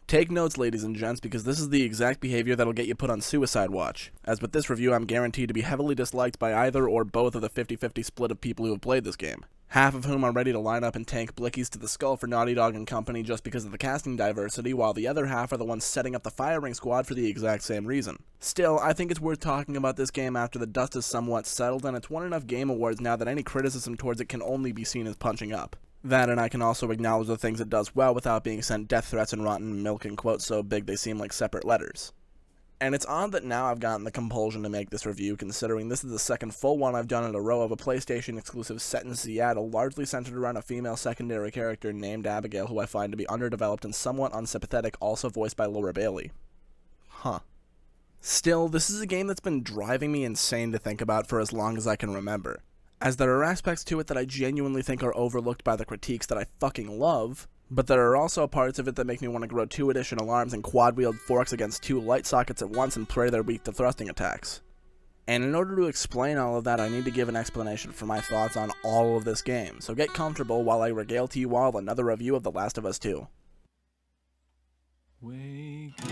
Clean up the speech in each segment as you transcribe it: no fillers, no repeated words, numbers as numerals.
Take notes, ladies and gents, because this is the exact behavior that'll get you put on suicide watch. As with this review, I'm guaranteed to be heavily disliked by either or both of the 50-50 split of people who have played this game. Half of whom are ready to line up and tank blickies to the skull for Naughty Dog and company just because of the casting diversity, while the other half are the ones setting up the firing squad for the exact same reason. Still, I think it's worth talking about this game after the dust is somewhat settled, and it's won enough game awards now that any criticism towards it can only be seen as punching up. That, and I can also acknowledge the things it does well without being sent death threats and rotten milk and quotes so big they seem like separate letters. And it's odd that now I've gotten the compulsion to make this review, considering this is the second full one I've done in a row of a PlayStation exclusive set in Seattle, largely centered around a female secondary character named Abigail, who I find to be underdeveloped and somewhat unsympathetic, also voiced by Laura Bailey. Huh. Still, this is a game that's been driving me insane to think about for as long as I can remember, as there are aspects to it that I genuinely think are overlooked by the critiques that I fucking love, but there are also parts of it that make me want to grow 2 additional arms and quad-wield forks against 2 light sockets at once and pray they're weak to thrusting attacks. And in order to explain all of that, I need to give an explanation for my thoughts on all of this game, so get comfortable while I regale to you all another review of The Last of Us 2. Wake up.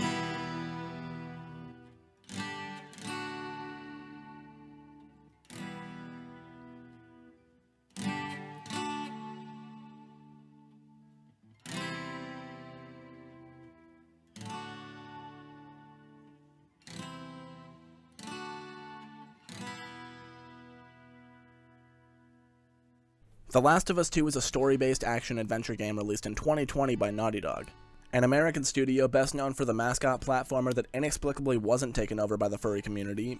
The Last of Us 2 is a story-based action-adventure game released in 2020 by Naughty Dog, an American studio best known for the mascot platformer that inexplicably wasn't taken over by the furry community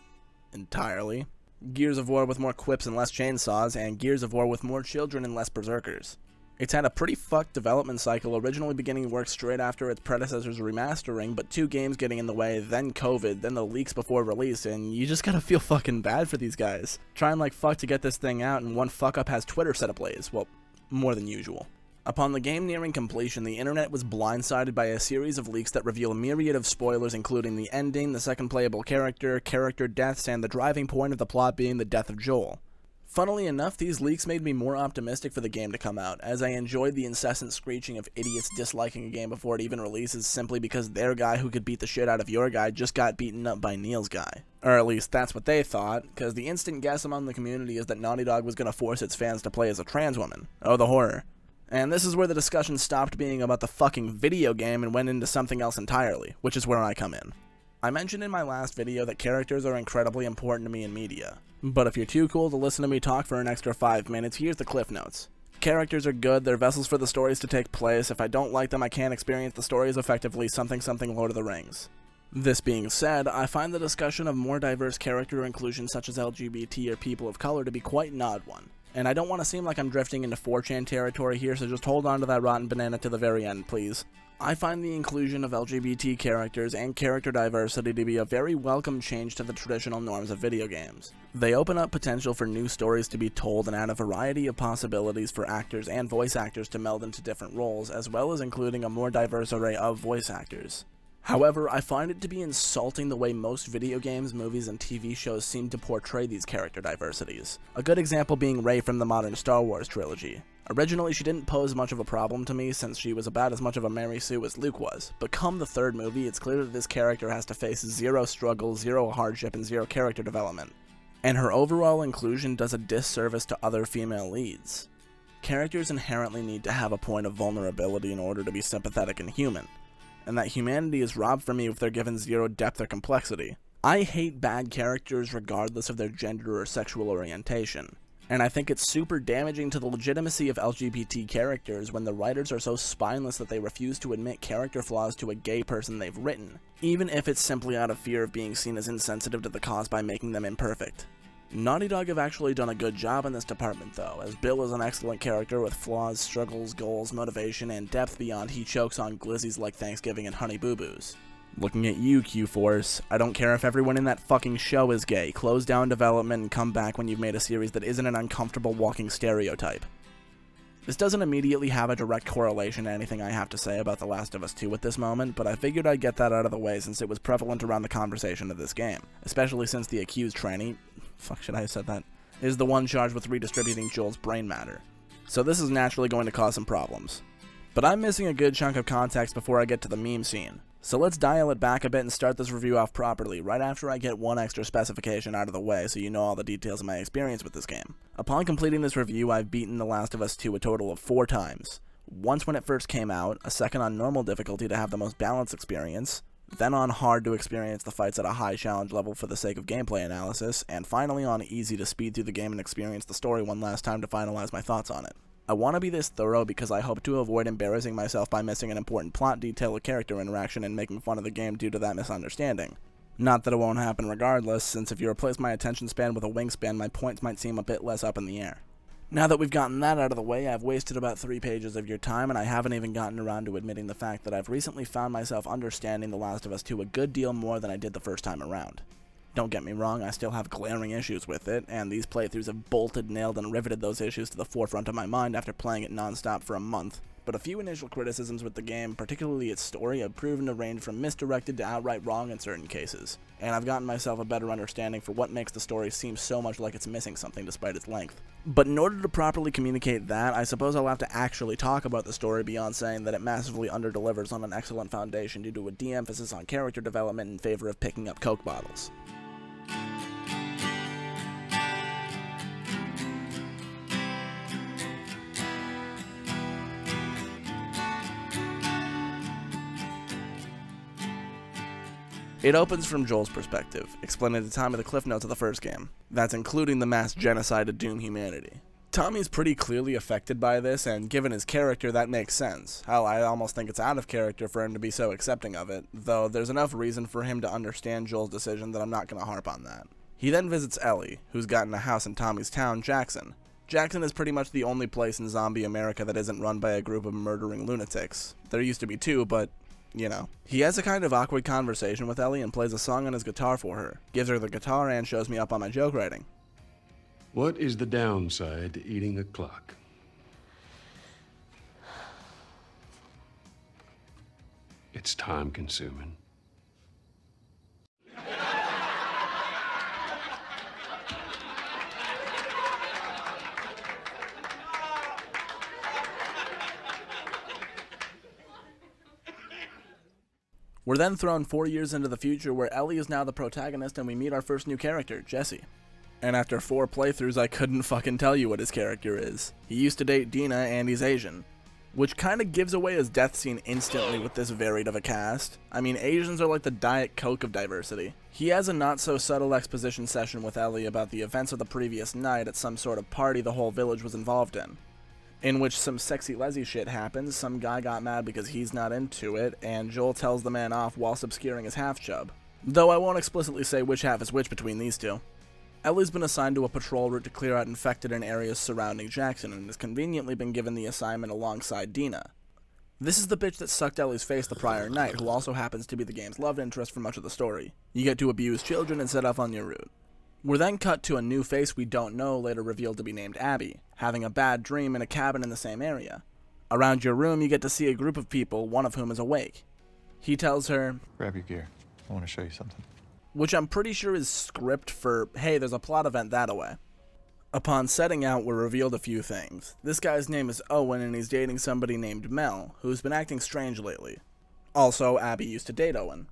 entirely, Gears of War with more quips and less chainsaws, and Gears of War with more children and less berserkers. It's had a pretty fucked development cycle, originally beginning work straight after its predecessor's remastering, but 2 games getting in the way, then COVID, then the leaks before release, and you just gotta feel fucking bad for these guys. Trying like fuck to get this thing out, and one fuck up has Twitter set ablaze. Well, more than usual. Upon the game nearing completion, the internet was blindsided by a series of leaks that reveal a myriad of spoilers, including the ending, the second playable character, character deaths, and the driving point of the plot being the death of Joel. Funnily enough, these leaks made me more optimistic for the game to come out, as I enjoyed the incessant screeching of idiots disliking a game before it even releases simply because their guy who could beat the shit out of your guy just got beaten up by Neil's guy. Or at least that's what they thought, because the instant guess among the community is that Naughty Dog was going to force its fans to play as a trans woman. Oh, the horror. And this is where the discussion stopped being about the fucking video game and went into something else entirely, which is where I come in. I mentioned in my last video that characters are incredibly important to me in media. But if you're too cool to listen to me talk for an extra 5 minutes, here's the cliff notes. Characters are good, they're vessels for the stories to take place. If I don't like them, I can't experience the stories effectively, something Lord of the Rings. This being said, I find the discussion of more diverse character inclusion such as LGBT or people of color to be quite an odd one. And I don't want to seem like I'm drifting into 4chan territory here, so just hold on to that rotten banana to the very end, please. I find the inclusion of LGBT characters and character diversity to be a very welcome change to the traditional norms of video games. They open up potential for new stories to be told and add a variety of possibilities for actors and voice actors to meld into different roles, as well as including a more diverse array of voice actors. However, I find it to be insulting the way most video games, movies, and TV shows seem to portray these character diversities. A good example being Rey from the modern Star Wars trilogy. Originally, she didn't pose much of a problem to me since she was about as much of a Mary Sue as Luke was, but come the 3rd movie, it's clear that this character has to face 0 struggle, 0 hardship, and 0 character development. And her overall inclusion does a disservice to other female leads. Characters inherently need to have a point of vulnerability in order to be sympathetic and human, and that humanity is robbed from me if they're given 0 depth or complexity. I hate bad characters regardless of their gender or sexual orientation. And I think it's super damaging to the legitimacy of LGBT characters when the writers are so spineless that they refuse to admit character flaws to a gay person they've written, even if it's simply out of fear of being seen as insensitive to the cause by making them imperfect. Naughty Dog have actually done a good job in this department though, as Bill is an excellent character with flaws, struggles, goals, motivation, and depth beyond he chokes on glizzies like Thanksgiving and Honey Boo Boos. Looking at you, Q-Force. I don't care if everyone in that fucking show is gay. Close down development and come back when you've made a series that isn't an uncomfortable walking stereotype. This doesn't immediately have a direct correlation to anything I have to say about The Last of Us 2 at this moment, but I figured I'd get that out of the way since it was prevalent around the conversation of this game, especially since the accused tranny, fuck should I have said that, is the one charged with redistributing Joel's brain matter. So this is naturally going to cause some problems. But I'm missing a good chunk of context before I get to the meme scene. So let's dial it back a bit and start this review off properly, right after I get one extra specification out of the way so you know all the details of my experience with this game. Upon completing this review, I've beaten The Last of Us 2 a total of 4 times. Once when it first came out, a second on normal difficulty to have the most balanced experience, then on hard to experience the fights at a high challenge level for the sake of gameplay analysis, and finally on easy to speed through the game and experience the story one last time to finalize my thoughts on it. I want to be this thorough because I hope to avoid embarrassing myself by missing an important plot detail or character interaction and making fun of the game due to that misunderstanding. Not that it won't happen regardless, since if you replace my attention span with a wingspan, my points might seem a bit less up in the air. Now that we've gotten that out of the way, I've wasted about 3 pages of your time, and I haven't even gotten around to admitting the fact that I've recently found myself understanding The Last of Us 2 a good deal more than I did the first time around. Don't get me wrong, I still have glaring issues with it, and these playthroughs have bolted, nailed, and riveted those issues to the forefront of my mind after playing it non-stop for a month. But a few initial criticisms with the game, particularly its story, have proven to range from misdirected to outright wrong in certain cases, and I've gotten myself a better understanding for what makes the story seem so much like it's missing something despite its length. But in order to properly communicate that, I suppose I'll have to actually talk about the story beyond saying that it massively underdelivers on an excellent foundation due to a de-emphasis on character development in favor of picking up Coke bottles. It opens from Joel's perspective, explaining the time of the cliff notes of the first game. That's including the mass genocide to doom humanity. Tommy's pretty clearly affected by this, and given his character, that makes sense. Hell, I almost think it's out of character for him to be so accepting of it, though there's enough reason for him to understand Joel's decision that I'm not going to harp on that. He then visits Ellie, who's gotten a house in Tommy's town, Jackson. Jackson is pretty much the only place in zombie America that isn't run by a group of murdering lunatics. There used to be 2, but you know. He has a kind of awkward conversation with Ellie and plays a song on his guitar for her, gives her the guitar and shows me up on my joke writing. What is the downside to eating a clock? It's time consuming. We're then thrown 4 years into the future where Ellie is now the protagonist and we meet our first new character, Jesse. And after 4 playthroughs, I couldn't fucking tell you what his character is. He used to date Dina and he's Asian. Which kinda gives away his death scene instantly with this varied of a cast. I mean, Asians are like the Diet Coke of diversity. He has a not so subtle exposition session with Ellie about the events of the previous night at some sort of party the whole village was involved in which some sexy lesy shit happens, some guy got mad because he's not into it, and Joel tells the man off whilst obscuring his half-chub. Though I won't explicitly say which half is which between these two. Ellie's been assigned to a patrol route to clear out infected in areas surrounding Jackson, and has conveniently been given the assignment alongside Dina. This is the bitch that sucked Ellie's face the prior night, who also happens to be the game's love interest for much of the story. You get to abuse children and set off on your route. We're then cut to a new face we don't know, later revealed to be named Abby, having a bad dream in a cabin in the same area. Around your room, you get to see a group of people, one of whom is awake. He tells her, "Grab your gear. I want to show you something." Which I'm pretty sure is script for, hey, there's a plot event that-a-way. Upon setting out, we're revealed a few things. This guy's name is Owen, and he's dating somebody named Mel, who's been acting strange lately. Also, Abby used to date Owen.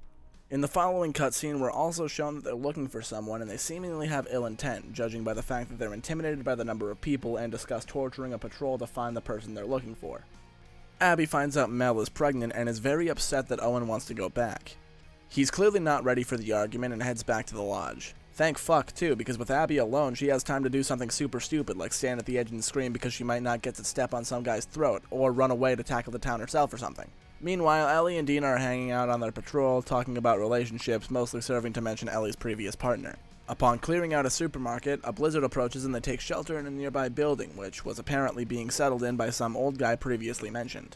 In the following cutscene, we're also shown that they're looking for someone, and they seemingly have ill intent, judging by the fact that they're intimidated by the number of people and discuss torturing a patrol to find the person they're looking for. Abby finds out Mel is pregnant and is very upset that Owen wants to go back. He's clearly not ready for the argument and heads back to the lodge. Thank fuck, too, because with Abby alone, she has time to do something super stupid, like stand at the edge and scream because she might not get to step on some guy's throat, or run away to tackle the town herself or something. Meanwhile, Ellie and Dina are hanging out on their patrol, talking about relationships, mostly serving to mention Ellie's previous partner. Upon clearing out a supermarket, a blizzard approaches and they take shelter in a nearby building, which was apparently being settled in by some old guy previously mentioned.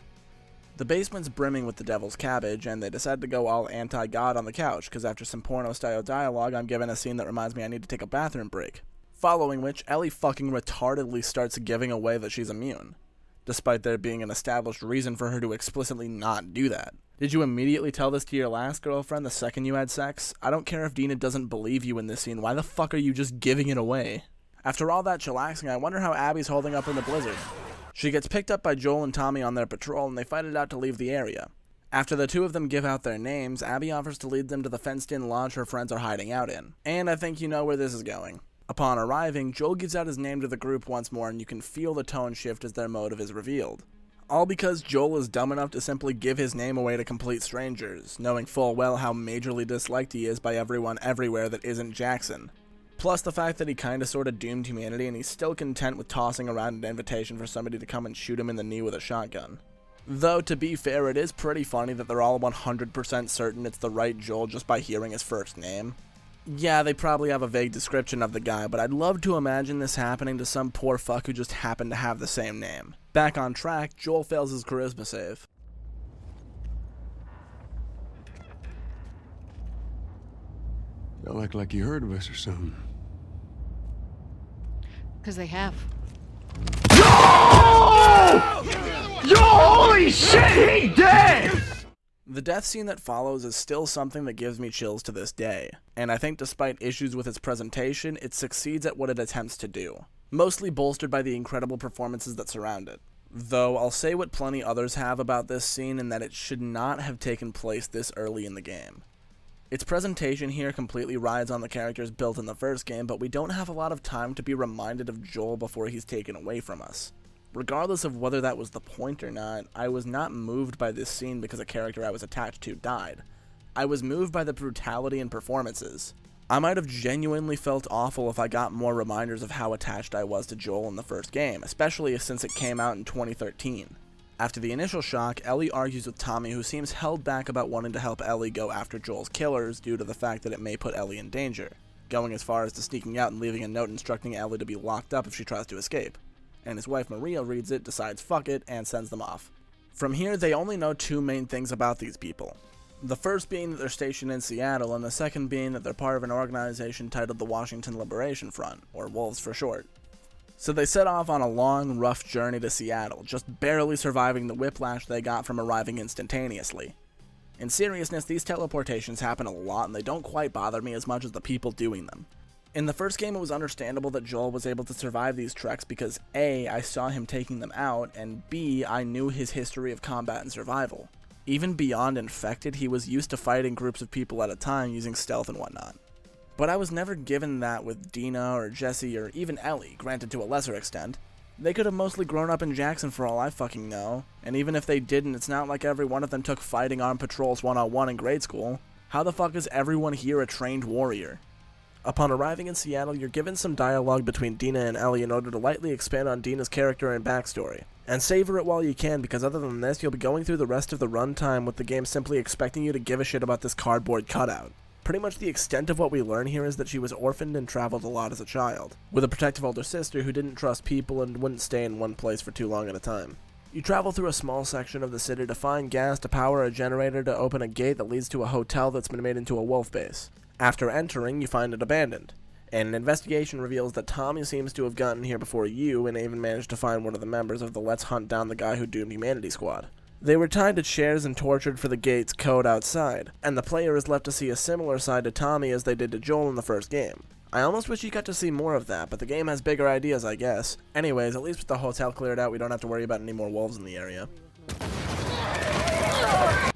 The basement's brimming with the devil's cabbage, and they decide to go all anti-God on the couch, because after some porno-style dialogue, I'm given a scene that reminds me I need to take a bathroom break. Following which, Ellie fucking retardedly starts giving away that she's immune, despite there being an established reason for her to explicitly not do that. Did you immediately tell this to your last girlfriend the second you had sex? I don't care if Dina doesn't believe you in this scene, why the fuck are you just giving it away? After all that chillaxing, I wonder how Abby's holding up in the blizzard. She gets picked up by Joel and Tommy on their patrol, and they fight it out to leave the area. After the two of them give out their names, Abby offers to lead them to the fenced-in lodge her friends are hiding out in. And I think you know where this is going. Upon arriving, Joel gives out his name to the group once more, and you can feel the tone shift as their motive is revealed. All because Joel is dumb enough to simply give his name away to complete strangers, knowing full well how majorly disliked he is by everyone everywhere that isn't Jackson. Plus the fact that he kinda sorta doomed humanity and he's still content with tossing around an invitation for somebody to come and shoot him in the knee with a shotgun. Though, to be fair, it is pretty funny that they're all 100% certain it's the right Joel just by hearing his first name. Yeah, they probably have a vague description of the guy, but I'd love to imagine this happening to some poor fuck who just happened to have the same name. Back on track, Joel fails his charisma save. Y'all act like you heard of us or something. Because they have. Yo, holy shit, he dead! The death scene that follows is still something that gives me chills to this day, and I think despite issues with its presentation, it succeeds at what it attempts to do, mostly bolstered by the incredible performances that surround it. Though I'll say what plenty others have about this scene in that it should not have taken place this early in the game. Its presentation here completely rides on the characters built in the first game, but we don't have a lot of time to be reminded of Joel before he's taken away from us. Regardless of whether that was the point or not, I was not moved by this scene because a character I was attached to died. I was moved by the brutality and performances. I might have genuinely felt awful if I got more reminders of how attached I was to Joel in the first game, especially since it came out in 2013. After the initial shock, Ellie argues with Tommy, who seems held back about wanting to help Ellie go after Joel's killers due to the fact that it may put Ellie in danger, going as far as to sneaking out and leaving a note instructing Ellie to be locked up if she tries to escape. And his wife Maria reads it, decides fuck it, and sends them off. From here, they only know two main things about these people. The first being that they're stationed in Seattle, and the second being that they're part of an organization titled the Washington Liberation Front, or Wolves for short. So they set off on a long, rough journey to Seattle, just barely surviving the whiplash they got from arriving instantaneously. In seriousness, these teleportations happen a lot, and they don't quite bother me as much as the people doing them. In the first game, it was understandable that Joel was able to survive these treks because A, I saw him taking them out, and B, I knew his history of combat and survival. Even beyond infected, he was used to fighting groups of people at a time using stealth and whatnot. But I was never given that with Dina or Jesse or even Ellie, granted to a lesser extent. They could have mostly grown up in Jackson for all I fucking know, and even if they didn't, it's not like every one of them took fighting armed patrols one-on-one in grade school. How the fuck is everyone here a trained warrior? Upon arriving in Seattle, you're given some dialogue between Dina and Ellie in order to lightly expand on Dina's character and backstory. And savor it while you can, because other than this, you'll be going through the rest of the runtime with the game simply expecting you to give a shit about this cardboard cutout. Pretty much the extent of what we learn here is that she was orphaned and traveled a lot as a child, with a protective older sister who didn't trust people and wouldn't stay in one place for too long at a time. You travel through a small section of the city to find gas to power a generator to open a gate that leads to a hotel that's been made into a wolf base. After entering, you find it abandoned, and an investigation reveals that Tommy seems to have gotten here before you and even managed to find one of the members of the Let's Hunt Down the Guy Who Doomed Humanity squad. They were tied to chairs and tortured for the gate's code outside, and the player is left to see a similar side to Tommy as they did to Joel in the first game. I almost wish you got to see more of that, but the game has bigger ideas, I guess. Anyways, at least with the hotel cleared out, we don't have to worry about any more wolves in the area.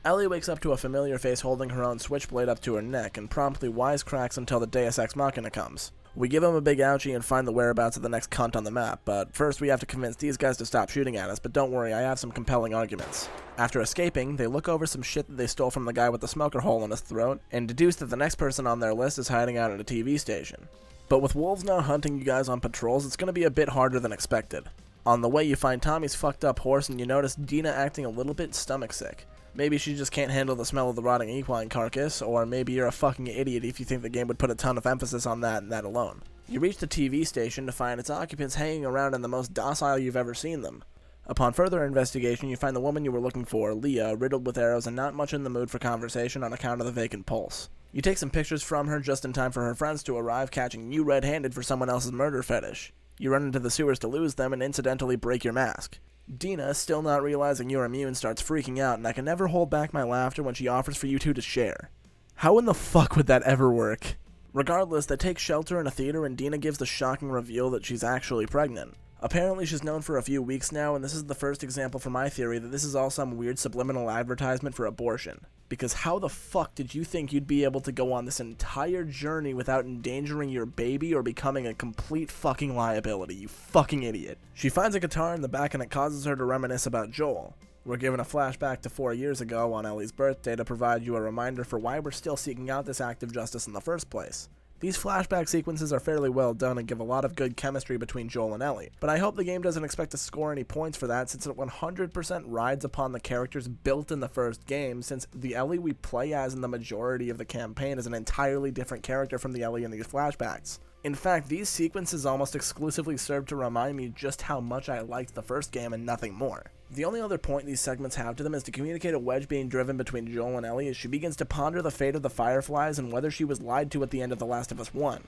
Ellie wakes up to a familiar face holding her own switchblade up to her neck and promptly wisecracks until the Deus Ex Machina comes. We give him a big ouchie and find the whereabouts of the next cunt on the map, but first we have to convince these guys to stop shooting at us, but don't worry, I have some compelling arguments. After escaping, they look over some shit that they stole from the guy with the smoker hole in his throat, and deduce that the next person on their list is hiding out at a TV station. But with wolves now hunting you guys on patrols, it's gonna be a bit harder than expected. On the way, you find Tommy's fucked up horse, and you notice Dina acting a little bit stomach sick. Maybe she just can't handle the smell of the rotting equine carcass, or maybe you're a fucking idiot if you think the game would put a ton of emphasis on that and that alone. You reach the TV station to find its occupants hanging around in the most docile you've ever seen them. Upon further investigation, you find the woman you were looking for, Leah, riddled with arrows and not much in the mood for conversation on account of the vacant pulse. You take some pictures from her just in time for her friends to arrive, catching you red-handed for someone else's murder fetish. You run into the sewers to lose them and incidentally break your mask. Dina, still not realizing you're immune, starts freaking out, and I can never hold back my laughter when she offers for you two to share. How in the fuck would that ever work? Regardless, they take shelter in a theater and Dina gives the shocking reveal that she's actually pregnant. Apparently she's known for a few weeks now, and this is the first example for my theory that this is all some weird subliminal advertisement for abortion. Because how the fuck did you think you'd be able to go on this entire journey without endangering your baby or becoming a complete fucking liability, you fucking idiot? She finds a guitar in the back and it causes her to reminisce about Joel. We're given a flashback to 4 years ago on Ellie's birthday to provide you a reminder for why we're still seeking out this act of justice in the first place. These flashback sequences are fairly well done and give a lot of good chemistry between Joel and Ellie, but I hope the game doesn't expect to score any points for that since it 100% rides upon the characters built in the first game, since the Ellie we play as in the majority of the campaign is an entirely different character from the Ellie in these flashbacks. In fact, these sequences almost exclusively serve to remind me just how much I liked the first game and nothing more. The only other point these segments have to them is to communicate a wedge being driven between Joel and Ellie as she begins to ponder the fate of the Fireflies and whether she was lied to at the end of The Last of Us 1.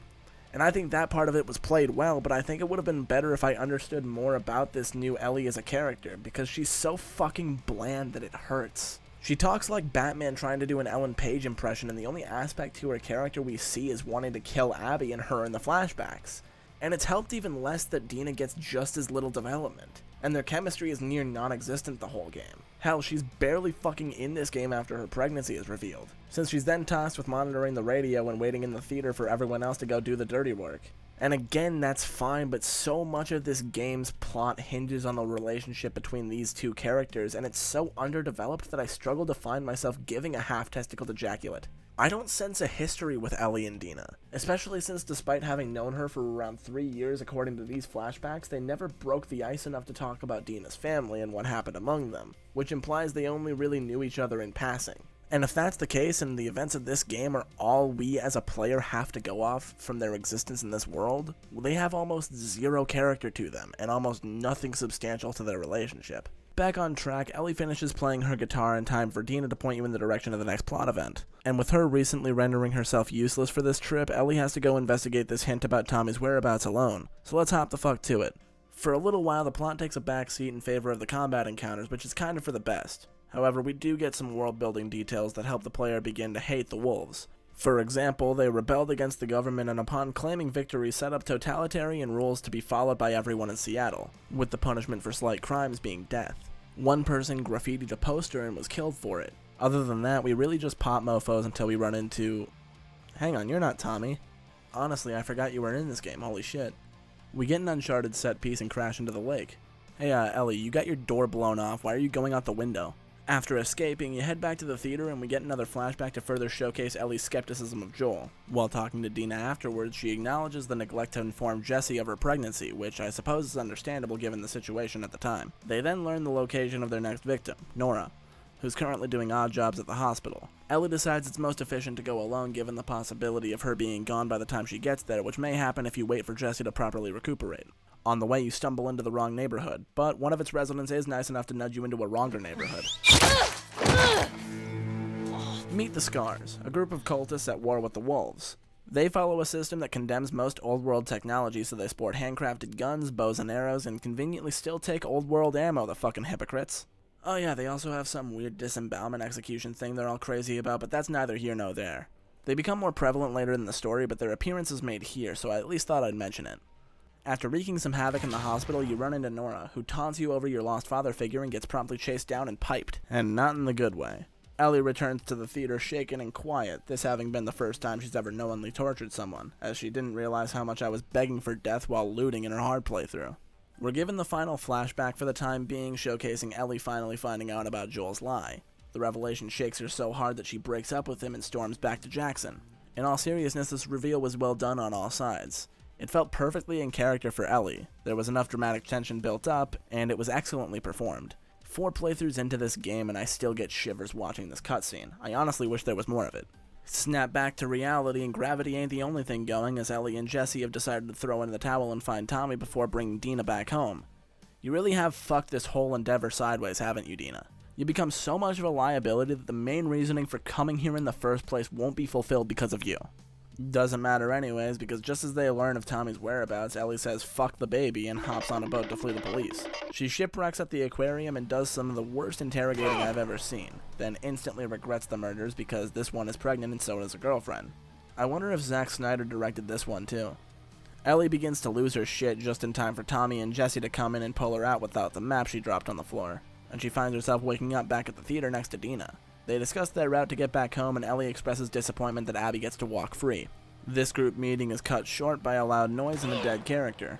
And I think that part of it was played well, but I think it would have been better if I understood more about this new Ellie as a character, because she's so fucking bland that it hurts. She talks like Batman trying to do an Ellen Page impression, and the only aspect to her character we see is wanting to kill Abby and her in the flashbacks. And it's helped even less that Dina gets just as little development, and their chemistry is near non-existent the whole game. Hell, she's barely fucking in this game after her pregnancy is revealed, since she's then tasked with monitoring the radio and waiting in the theater for everyone else to go do the dirty work. And again, that's fine, but so much of this game's plot hinges on the relationship between these two characters, and it's so underdeveloped that I struggle to find myself giving a half-testicled ejaculate. I don't sense a history with Ellie and Dina, especially since despite having known her for around 3 years according to these flashbacks, they never broke the ice enough to talk about Dina's family and what happened among them, which implies they only really knew each other in passing. And if that's the case, and the events of this game are all we as a player have to go off from their existence in this world, well, they have almost zero character to them, and almost nothing substantial to their relationship. Back on track, Ellie finishes playing her guitar in time for Dina to point you in the direction of the next plot event. And with her recently rendering herself useless for this trip, Ellie has to go investigate this hint about Tommy's whereabouts alone. So let's hop the fuck to it. For a little while, the plot takes a backseat in favor of the combat encounters, which is kind of for the best. However, we do get some world-building details that help the player begin to hate the wolves. For example, they rebelled against the government and upon claiming victory set up totalitarian rules to be followed by everyone in Seattle, with the punishment for slight crimes being death. One person graffitied a poster and was killed for it. Other than that, we really just pop mofos until we run into... Hang on, you're not Tommy. Honestly, I forgot you were in this game, holy shit. We get an Uncharted set piece and crash into the lake. Hey, Ellie, you got your door blown off, why are you going out the window? After escaping, you head back to the theater and we get another flashback to further showcase Ellie's skepticism of Joel. While talking to Dina afterwards, she acknowledges the neglect to inform Jesse of her pregnancy, which I suppose is understandable given the situation at the time. They then learn the location of their next victim, Nora, who's currently doing odd jobs at the hospital. Ellie decides it's most efficient to go alone given the possibility of her being gone by the time she gets there, which may happen if you wait for Jesse to properly recuperate. On the way, you stumble into the wrong neighborhood, but one of its residents is nice enough to nudge you into a wronger neighborhood. Meet the Scars, a group of cultists at war with the wolves. They follow a system that condemns most old-world technology, so they sport handcrafted guns, bows and arrows, and conveniently still take old-world ammo, the fucking hypocrites. Oh yeah, they also have some weird disembowelment execution thing they're all crazy about, but that's neither here nor there. They become more prevalent later in the story, but their appearance is made here, so I at least thought I'd mention it. After wreaking some havoc in the hospital, you run into Nora, who taunts you over your lost father figure and gets promptly chased down and piped. And not in the good way. Ellie returns to the theater shaken and quiet, this having been the first time she's ever knowingly tortured someone, as she didn't realize how much I was begging for death while looting in her hard playthrough. We're given the final flashback for the time being, showcasing Ellie finally finding out about Joel's lie. The revelation shakes her so hard that she breaks up with him and storms back to Jackson. In all seriousness, this reveal was well done on all sides. It felt perfectly in character for Ellie, there was enough dramatic tension built up, and it was excellently performed. 4 playthroughs into this game and I still get shivers watching this cutscene. I honestly wish there was more of it. Snap back to reality and gravity ain't the only thing going, as Ellie and Jesse have decided to throw in the towel and find Tommy before bringing Dina back home. You really have fucked this whole endeavor sideways, haven't you, Dina? You become so much of a liability that the main reasoning for coming here in the first place won't be fulfilled because of you. Doesn't matter anyways, because just as they learn of Tommy's whereabouts, Ellie says fuck the baby and hops on a boat to flee the police. She shipwrecks at the aquarium and does some of the worst interrogating I've ever seen, then instantly regrets the murders because this one is pregnant and so is her girlfriend. I wonder if Zack Snyder directed this one too. Ellie begins to lose her shit just in time for Tommy and Jesse to come in and pull her out without the map she dropped on the floor, and she finds herself waking up back at the theater next to Dina. They discuss their route to get back home, and Ellie expresses disappointment that Abby gets to walk free. This group meeting is cut short by a loud noise and a dead character.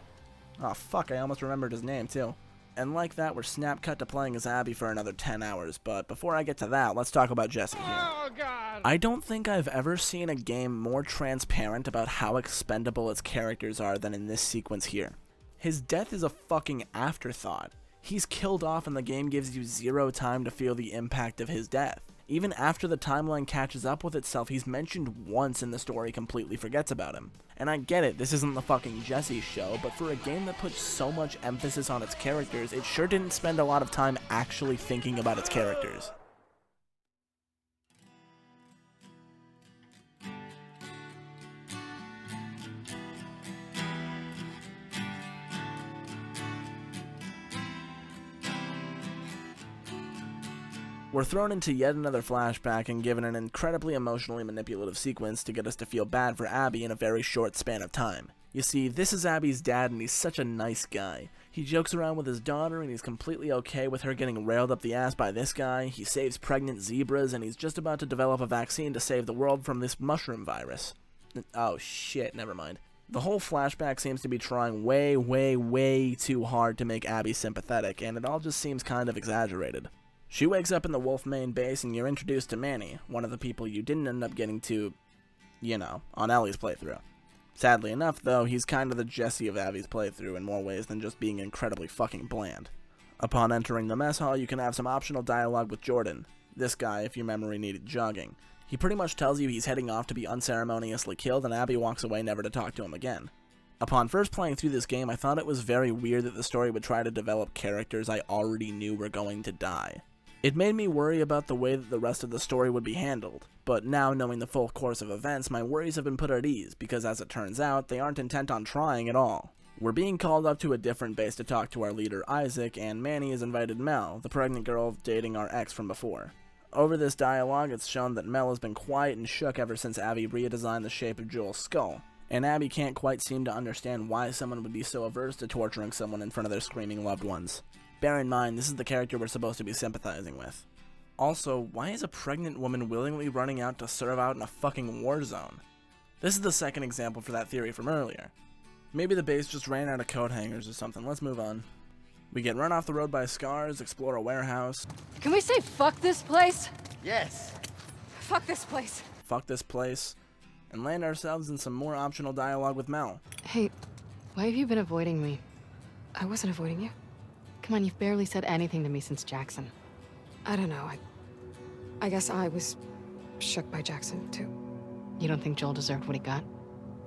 Oh fuck, I almost remembered his name too. And like that, we're snap cut to playing as Abby for another 10 hours, but before I get to that, let's talk about Jesse here. Oh, God. I don't think I've ever seen a game more transparent about how expendable its characters are than in this sequence here. His death is a fucking afterthought. He's killed off and the game gives you zero time to feel the impact of his death. Even after the timeline catches up with itself, he's mentioned once and the story completely forgets about him. And I get it, this isn't the fucking Jesse show, but for a game that puts so much emphasis on its characters, it sure didn't spend a lot of time actually thinking about its characters. We're thrown into yet another flashback and given an incredibly emotionally manipulative sequence to get us to feel bad for Abby in a very short span of time. You see, this is Abby's dad and he's such a nice guy. He jokes around with his daughter and he's completely okay with her getting railed up the ass by this guy, he saves pregnant zebras, and he's just about to develop a vaccine to save the world from this mushroom virus. Oh shit, never mind. The whole flashback seems to be trying way too hard to make Abby sympathetic, and it all just seems kind of exaggerated. She wakes up in the Wolf main base and you're introduced to Manny, one of the people you didn't end up getting to, you know, on Ellie's playthrough. Sadly enough, though, he's kind of the Jesse of Abby's playthrough in more ways than just being incredibly fucking bland. Upon entering the mess hall, you can have some optional dialogue with Jordan. This guy, if your memory needed jogging. He pretty much tells you he's heading off to be unceremoniously killed, and Abby walks away never to talk to him again. Upon first playing through this game, I thought it was very weird that the story would try to develop characters I already knew were going to die. It made me worry about the way that the rest of the story would be handled, but now knowing the full course of events, my worries have been put at ease, because as it turns out, they aren't intent on trying at all. We're being called up to a different base to talk to our leader Isaac, and Manny has invited Mel, the pregnant girl dating our ex from before. Over this dialogue, it's shown that Mel has been quiet and shook ever since Abby redesigned the shape of Joel's skull, and Abby can't quite seem to understand why someone would be so averse to torturing someone in front of their screaming loved ones. Bear in mind, this is the character we're supposed to be sympathizing with. Also, why is a pregnant woman willingly running out to serve out in a fucking war zone? This is the second example for that theory from earlier. Maybe the base just ran out of coat hangers or something. Let's move on. We get run off the road by scars, explore a warehouse. Can we say fuck this place? Yes. Fuck this place. Fuck this place. And land ourselves in some more optional dialogue with Mel. Hey, why have you been avoiding me? I wasn't avoiding you. Come on, you've barely said anything to me since Jackson. I don't know, I guess I was shook by Jackson, too. You don't think Joel deserved what he got?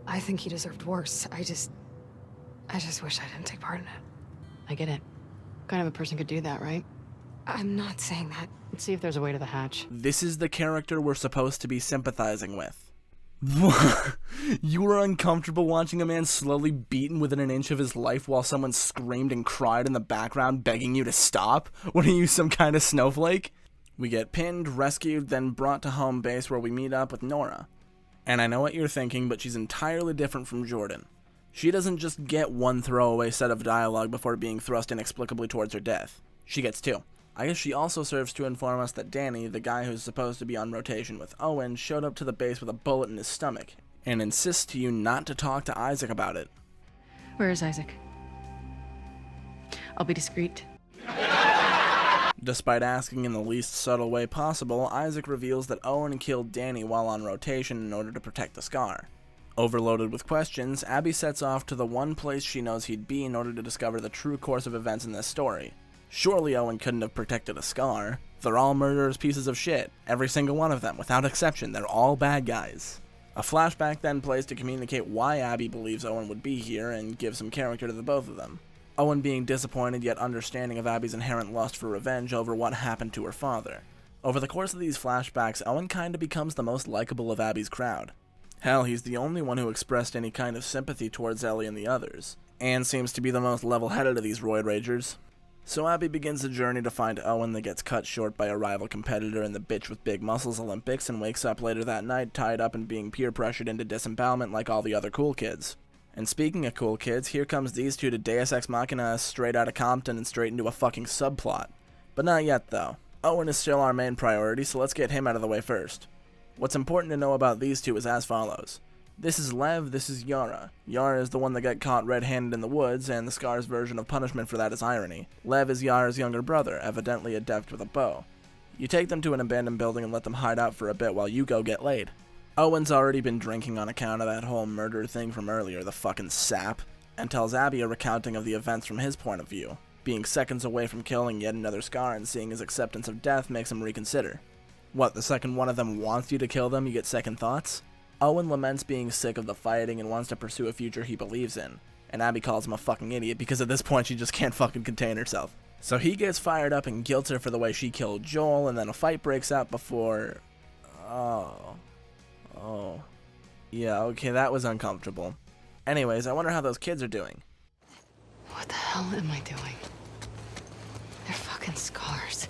I think he deserved worse. I just wish I didn't take part in it. I get it. What kind of a person could do that, right? I'm not saying that. Let's see if there's a way to the hatch. This is the character we're supposed to be sympathizing with. You were uncomfortable watching a man slowly beaten within an inch of his life while someone screamed and cried in the background begging you to stop? What are you, some kind of snowflake? We get pinned, rescued, then brought to home base where we meet up with Nora. And I know what you're thinking, but she's entirely different from Jordan. She doesn't just get one throwaway set of dialogue before being thrust inexplicably towards her death. She gets two. I guess she also serves to inform us that Danny, the guy who's supposed to be on rotation with Owen, showed up to the base with a bullet in his stomach, and insists to you not to talk to Isaac about it. Where is Isaac? I'll be discreet. Despite asking in the least subtle way possible, Isaac reveals that Owen killed Danny while on rotation in order to protect the Scar. Overloaded with questions, Abby sets off to the one place she knows he'd be in order to discover the true course of events in this story. Surely Owen couldn't have protected a Scar. They're all murderous pieces of shit. Every single one of them, without exception. They're all bad guys. A flashback then plays to communicate why Abby believes Owen would be here and give some character to the both of them. Owen being disappointed yet understanding of Abby's inherent lust for revenge over what happened to her father. Over the course of these flashbacks, Owen kinda becomes the most likable of Abby's crowd. Hell, he's the only one who expressed any kind of sympathy towards Ellie and the others, and seems to be the most level-headed of these roid ragers. So Abby begins the journey to find Owen that gets cut short by a rival competitor in the bitch with big muscles Olympics and wakes up later that night tied up and being peer pressured into disembowelment like all the other cool kids. And speaking of cool kids, here comes these two to Deus Ex Machina us straight out of Compton and straight into a fucking subplot. But not yet though. Owen is still our main priority, so let's get him out of the way first. What's important to know about these two is as follows. This is Lev, this is Yara. Yara is the one that got caught red-handed in the woods, and the Scar's version of punishment for that is irony. Lev is Yara's younger brother, evidently adept with a bow. You take them to an abandoned building and let them hide out for a bit while you go get laid. Owen's already been drinking on account of that whole murder thing from earlier, the fucking sap, and tells Abby a recounting of the events from his point of view. Being seconds away from killing yet another Scar and seeing his acceptance of death makes him reconsider. What, the second one of them wants you to kill them, you get second thoughts? Owen laments being sick of the fighting and wants to pursue a future he believes in, and Abby calls him a fucking idiot because at this point she just can't fucking contain herself. So he gets fired up and guilts her for the way she killed Joel, and then a fight breaks out before... Oh. Yeah, okay, that was uncomfortable. Anyways, I wonder how those kids are doing. What the hell am I doing? They're fucking scars.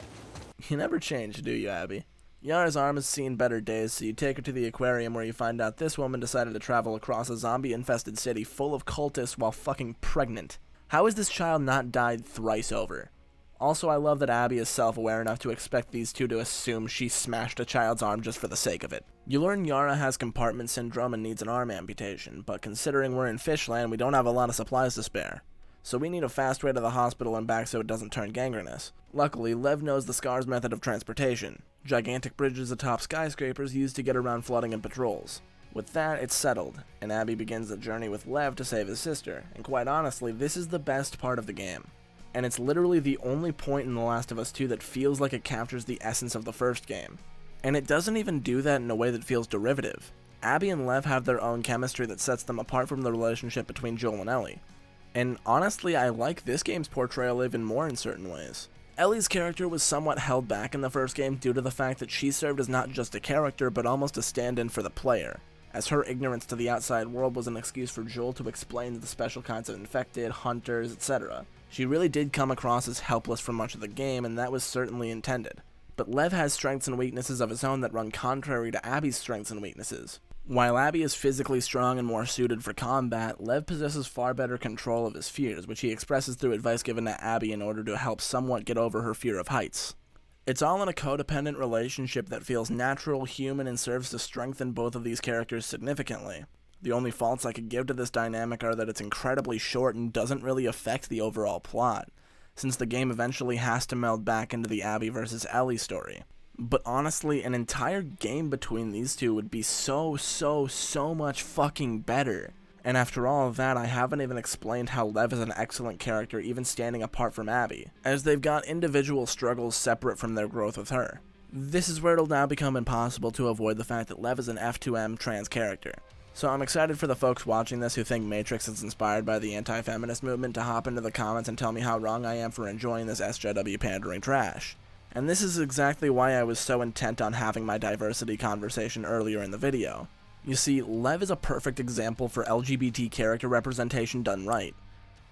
You never change, do you, Abby? Yara's arm has seen better days, so you take her to the aquarium where you find out this woman decided to travel across a zombie-infested city full of cultists while fucking pregnant. How has this child not died thrice over? Also, I love that Abby is self-aware enough to expect these two to assume she smashed a child's arm just for the sake of it. You learn Yara has compartment syndrome and needs an arm amputation, but considering we're in Fishland, we don't have a lot of supplies to spare. So we need a fast way to the hospital and back so it doesn't turn gangrenous. Luckily, Lev knows the Scar's method of transportation. Gigantic bridges atop skyscrapers used to get around flooding and patrols. With that, it's settled, and Abby begins the journey with Lev to save his sister, and quite honestly, this is the best part of the game. And it's literally the only point in The Last of Us 2 that feels like it captures the essence of the first game. And it doesn't even do that in a way that feels derivative. Abby and Lev have their own chemistry that sets them apart from the relationship between Joel and Ellie. And honestly, I like this game's portrayal even more in certain ways. Ellie's character was somewhat held back in the first game due to the fact that she served as not just a character, but almost a stand-in for the player, as her ignorance to the outside world was an excuse for Joel to explain the special kinds of infected, hunters, etc. She really did come across as helpless for much of the game, and that was certainly intended. But Lev has strengths and weaknesses of his own that run contrary to Abby's strengths and weaknesses. While Abby is physically strong and more suited for combat, Lev possesses far better control of his fears, which he expresses through advice given to Abby in order to help somewhat get over her fear of heights. It's all in a codependent relationship that feels natural, human, and serves to strengthen both of these characters significantly. The only faults I could give to this dynamic are that it's incredibly short and doesn't really affect the overall plot, since the game eventually has to meld back into the Abby versus Ellie story. But honestly, an entire game between these two would be so much fucking better. And after all of that, I haven't even explained how Lev is an excellent character even standing apart from Abby, as they've got individual struggles separate from their growth with her. This is where it'll now become impossible to avoid the fact that Lev is an F2M trans character. So I'm excited for the folks watching this who think Matrix is inspired by the anti-feminist movement to hop into the comments and tell me how wrong I am for enjoying this SJW pandering trash. And this is exactly why I was so intent on having my diversity conversation earlier in the video. You see, Lev is a perfect example for LGBT character representation done right.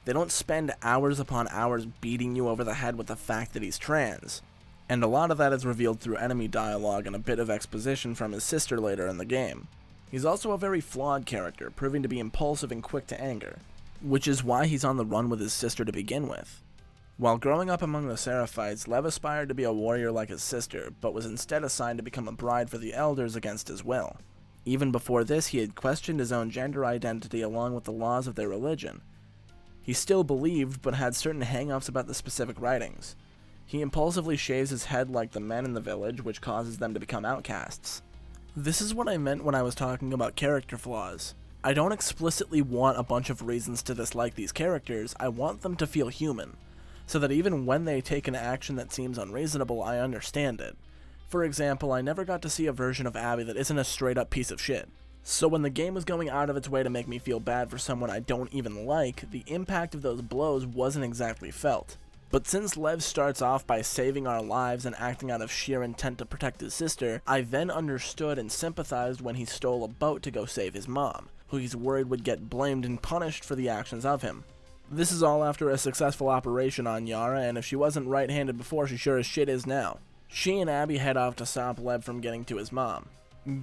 They don't spend hours upon hours beating you over the head with the fact that he's trans. And a lot of that is revealed through enemy dialogue and a bit of exposition from his sister later in the game. He's also a very flawed character, proving to be impulsive and quick to anger, which is why he's on the run with his sister to begin with. While growing up among the Seraphites, Lev aspired to be a warrior like his sister, but was instead assigned to become a bride for the elders against his will. Even before this, he had questioned his own gender identity along with the laws of their religion. He still believed, but had certain hang-ups about the specific writings. He impulsively shaves his head like the men in the village, which causes them to become outcasts. This is what I meant when I was talking about character flaws. I don't explicitly want a bunch of reasons to dislike these characters, I want them to feel human, so that even when they take an action that seems unreasonable, I understand it. For example, I never got to see a version of Abby that isn't a straight-up piece of shit. So when the game was going out of its way to make me feel bad for someone I don't even like, the impact of those blows wasn't exactly felt. But since Lev starts off by saving our lives and acting out of sheer intent to protect his sister, I then understood and sympathized when he stole a boat to go save his mom, who he's worried would get blamed and punished for the actions of him. This is all after a successful operation on Yara, and if she wasn't right-handed before, she sure as shit is now. She and Abby head off to stop Lev from getting to his mom.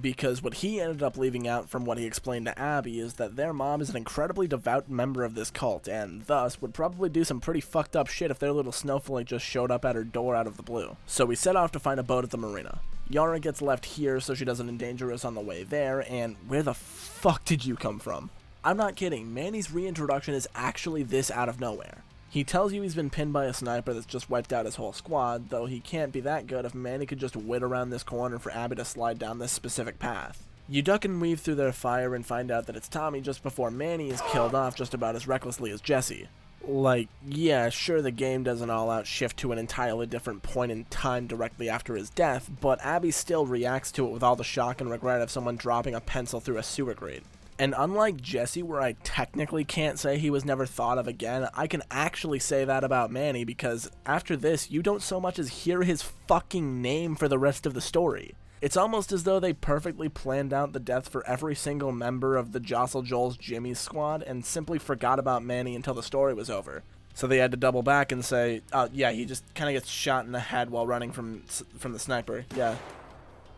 Because what he ended up leaving out from what he explained to Abby is that their mom is an incredibly devout member of this cult, and thus would probably do some pretty fucked up shit if their little snowflake just showed up at her door out of the blue. So we set off to find a boat at the marina. Yara gets left here so she doesn't endanger us on the way there, and where the fuck did you come from? I'm not kidding, Manny's reintroduction is actually this out of nowhere. He tells you he's been pinned by a sniper that's just wiped out his whole squad, though he can't be that good if Manny could just wait around this corner for Abby to slide down this specific path. You duck and weave through their fire and find out that it's Tommy just before Manny is killed off just about as recklessly as Jesse. Like, yeah, sure the game does an all-out shift to an entirely different point in time directly after his death, but Abby still reacts to it with all the shock and regret of someone dropping a pencil through a sewer grate. And unlike Jesse, where I technically can't say he was never thought of again, I can actually say that about Manny, because after this, you don't so much as hear his fucking name for the rest of the story. It's almost as though they perfectly planned out the death for every single member of the Jostle Joel's Jimmy's squad, and simply forgot about Manny until the story was over. So they had to double back and say, oh yeah, he just kind of gets shot in the head while running from the sniper, yeah.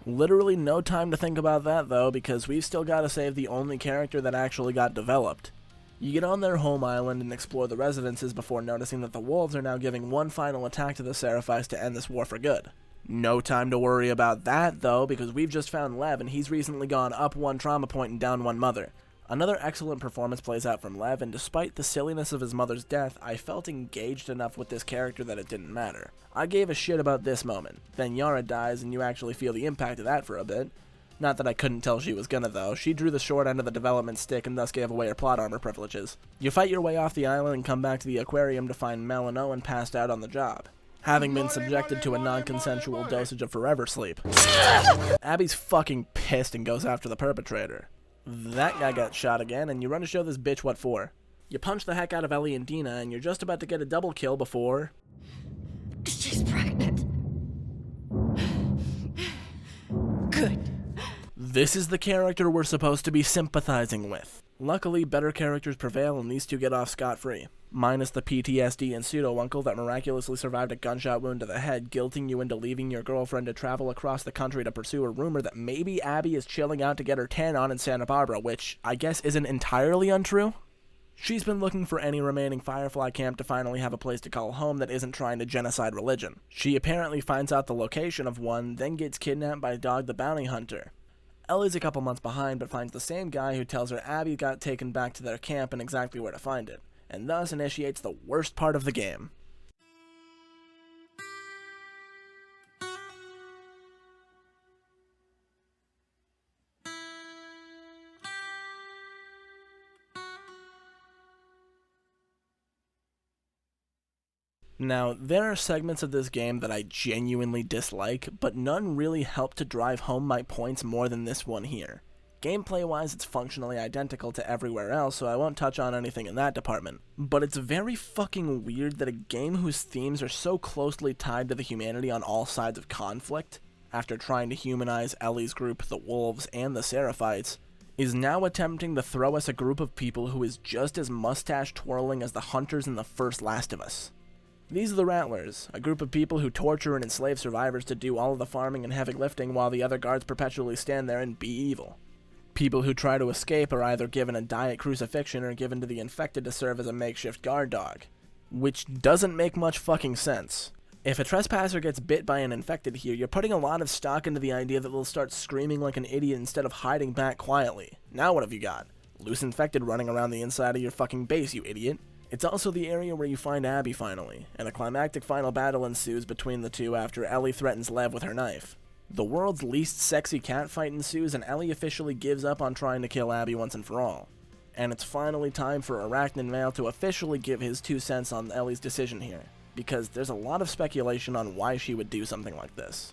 Literally no time to think about that though, because we've still got to save the only character that actually got developed. You get on their home island and explore the residences before noticing that the wolves are now giving one final attack to the Seraphites to end this war for good. No time to worry about that though, because we've just found Lev and he's recently gone up one trauma point and down one mother. Another excellent performance plays out from Lev, and despite the silliness of his mother's death, I felt engaged enough with this character that it didn't matter. I gave a shit about this moment. Then Yara dies, and you actually feel the impact of that for a bit. Not that I couldn't tell she was gonna though, she drew the short end of the development stick and thus gave away her plot armor privileges. You fight your way off the island and come back to the aquarium to find Mel and Owen passed out on the job, having been subjected to a non-consensual dosage of forever sleep. Abby's fucking pissed and goes after the perpetrator. That guy got shot again, and you run to show this bitch what for. You punch the heck out of Ellie and Dina, and you're just about to get a double kill before... She's pregnant. Good. This is the character we're supposed to be sympathizing with. Luckily, better characters prevail, and these two get off scot-free. Minus the PTSD and pseudo-uncle that miraculously survived a gunshot wound to the head, guilting you into leaving your girlfriend to travel across the country to pursue a rumor that maybe Abby is chilling out to get her tan on in Santa Barbara, which I guess isn't entirely untrue. She's been looking for any remaining Firefly camp to finally have a place to call home that isn't trying to genocide religion. She apparently finds out the location of one, then gets kidnapped by Dog the Bounty Hunter. Ellie's a couple months behind, but finds the same guy who tells her Abby got taken back to their camp and exactly where to find it, and thus initiates the worst part of the game. Now, there are segments of this game that I genuinely dislike, but none really help to drive home my points more than this one here. Gameplay-wise, it's functionally identical to everywhere else, so I won't touch on anything in that department. But it's very fucking weird that a game whose themes are so closely tied to the humanity on all sides of conflict, after trying to humanize Ellie's group, the Wolves, and the Seraphites, is now attempting to throw us a group of people who is just as mustache-twirling as the hunters in the first Last of Us. These are the Rattlers, a group of people who torture and enslave survivors to do all of the farming and heavy lifting while the other guards perpetually stand there and be evil. People who try to escape are either given a diet crucifixion or given to the infected to serve as a makeshift guard dog. Which doesn't make much fucking sense. If a trespasser gets bit by an infected here, you're putting a lot of stock into the idea that they'll start screaming like an idiot instead of hiding back quietly. Now what have you got? Loose infected running around the inside of your fucking base, you idiot. It's also the area where you find Abby finally, and a climactic final battle ensues between the two after Ellie threatens Lev with her knife. The world's least sexy catfight ensues, and Ellie officially gives up on trying to kill Abby once and for all. And it's finally time for Arachnid Male to officially give his 2 cents on Ellie's decision here, because there's a lot of speculation on why she would do something like this.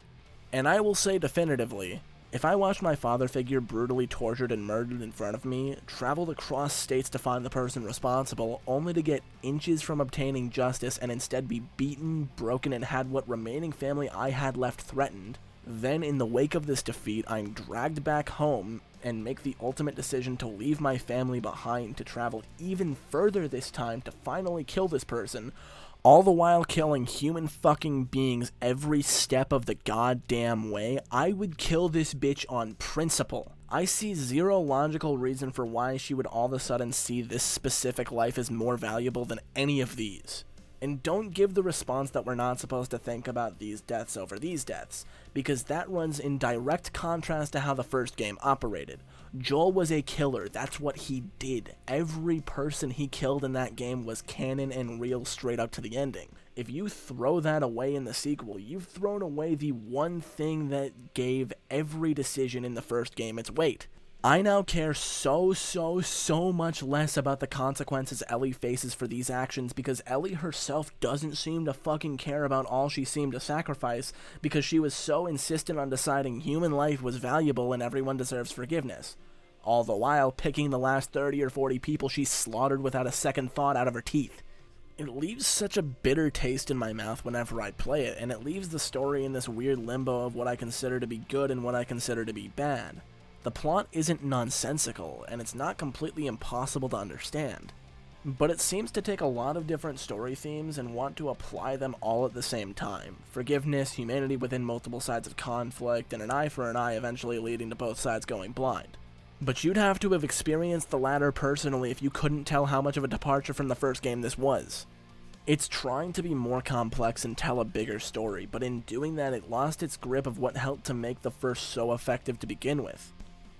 And I will say definitively, if I watched my father figure brutally tortured and murdered in front of me, traveled across states to find the person responsible, only to get inches from obtaining justice and instead be beaten, broken, and had what remaining family I had left threatened, then in the wake of this defeat, I'm dragged back home and make the ultimate decision to leave my family behind to travel even further this time to finally kill this person, all the while killing human fucking beings every step of the goddamn way. I would kill this bitch on principle. I see zero logical reason for why she would all of a sudden see this specific life as more valuable than any of these. And don't give the response that we're not supposed to think about these deaths over these deaths, because that runs in direct contrast to how the first game operated. Joel was a killer, that's what he did. Every person he killed in that game was canon and real straight up to the ending. If you throw that away in the sequel, you've thrown away the one thing that gave every decision in the first game its weight. I now care so much less about the consequences Ellie faces for these actions, because Ellie herself doesn't seem to fucking care about all she seemed to sacrifice, because she was so insistent on deciding human life was valuable and everyone deserves forgiveness. All the while picking the last 30 or 40 people she slaughtered without a second thought out of her teeth. It leaves such a bitter taste in my mouth whenever I play it, and it leaves the story in this weird limbo of what I consider to be good and what I consider to be bad. The plot isn't nonsensical, and it's not completely impossible to understand, but it seems to take a lot of different story themes and want to apply them all at the same time. Forgiveness, humanity within multiple sides of conflict, and an eye for an eye eventually leading to both sides going blind. But you'd have to have experienced the latter personally if you couldn't tell how much of a departure from the first game this was. It's trying to be more complex and tell a bigger story, but in doing that it lost its grip of what helped to make the first so effective to begin with.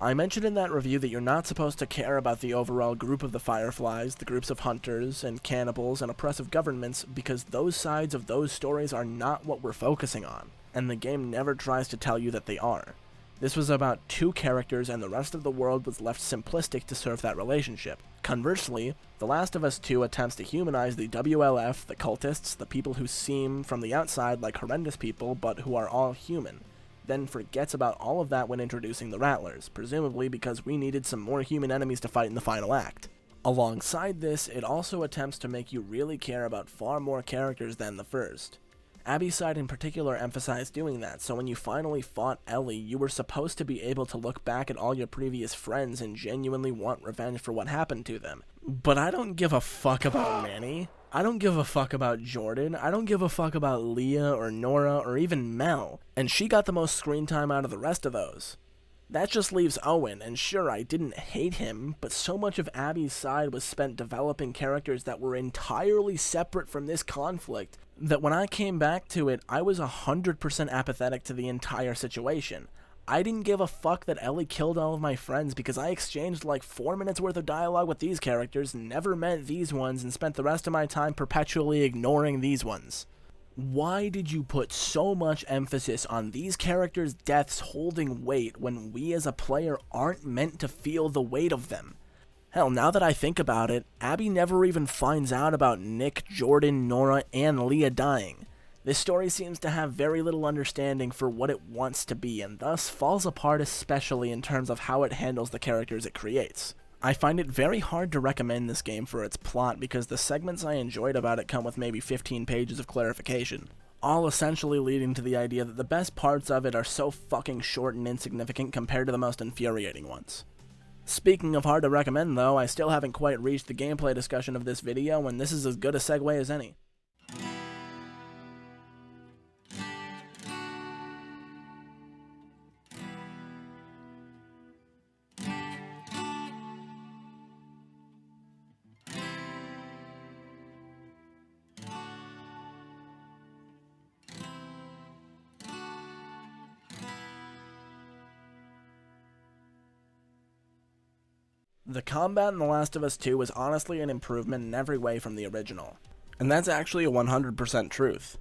I mentioned in that review that you're not supposed to care about the overall group of the Fireflies, the groups of hunters, and cannibals, and oppressive governments, because those sides of those stories are not what we're focusing on, and the game never tries to tell you that they are. This was about two characters, and the rest of the world was left simplistic to serve that relationship. Conversely, The Last of Us 2 attempts to humanize the WLF, the cultists, the people who seem from the outside like horrendous people, but who are all human, then forgets about all of that when introducing the Rattlers, presumably because we needed some more human enemies to fight in the final act. Alongside this, it also attempts to make you really care about far more characters than the first. Abby's side in particular emphasized doing that, so when you finally fought Ellie, you were supposed to be able to look back at all your previous friends and genuinely want revenge for what happened to them. But I don't give a fuck about Manny. I don't give a fuck about Jordan. I don't give a fuck about Leah or Nora or even Mel, and she got the most screen time out of the rest of those. That just leaves Owen, and sure, I didn't hate him, but so much of Abby's side was spent developing characters that were entirely separate from this conflict, that when I came back to it, I was 100% apathetic to the entire situation. I didn't give a fuck that Ellie killed all of my friends because I exchanged like 4 minutes worth of dialogue with these characters, never met these ones, and spent the rest of my time perpetually ignoring these ones. Why did you put so much emphasis on these characters' deaths holding weight when we as a player aren't meant to feel the weight of them? Hell, now that I think about it, Abby never even finds out about Nick, Jordan, Nora, and Leah dying. This story seems to have very little understanding for what it wants to be, and thus falls apart especially in terms of how it handles the characters it creates. I find it very hard to recommend this game for its plot because the segments I enjoyed about it come with maybe 15 pages of clarification, all essentially leading to the idea that the best parts of it are so fucking short and insignificant compared to the most infuriating ones. Speaking of hard to recommend though, I still haven't quite reached the gameplay discussion of this video, and this is as good a segue as any. The combat in The Last of Us 2 was honestly an improvement in every way from the original. And that's actually a 100% truth,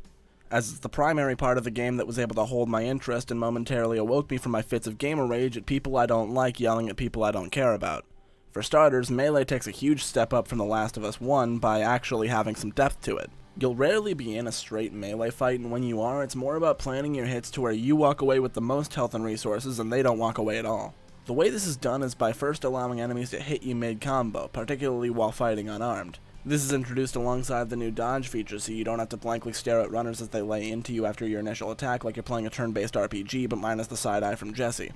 as it's the primary part of the game that was able to hold my interest and momentarily awoke me from my fits of gamer rage at people I don't like yelling at people I don't care about. For starters, melee takes a huge step up from The Last of Us 1 by actually having some depth to it. You'll rarely be in a straight melee fight, and when you are, it's more about planning your hits to where you walk away with the most health and resources and they don't walk away at all. The way this is done is by first allowing enemies to hit you mid-combo, particularly while fighting unarmed. This is introduced alongside the new dodge feature, so you don't have to blankly stare at runners as they lay into you after your initial attack like you're playing a turn-based RPG, but minus the side-eye from Jesse.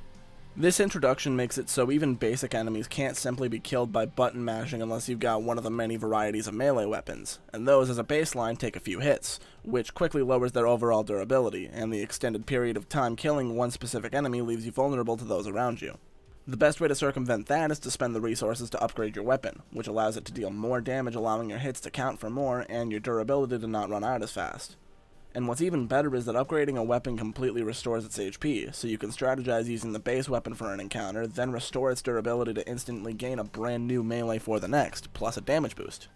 This introduction makes it so even basic enemies can't simply be killed by button mashing unless you've got one of the many varieties of melee weapons, and those as a baseline take a few hits, which quickly lowers their overall durability, and the extended period of time killing one specific enemy leaves you vulnerable to those around you. The best way to circumvent that is to spend the resources to upgrade your weapon, which allows it to deal more damage, allowing your hits to count for more, and your durability to not run out as fast. And what's even better is that upgrading a weapon completely restores its HP, so you can strategize using the base weapon for an encounter, then restore its durability to instantly gain a brand new melee for the next, plus a damage boost.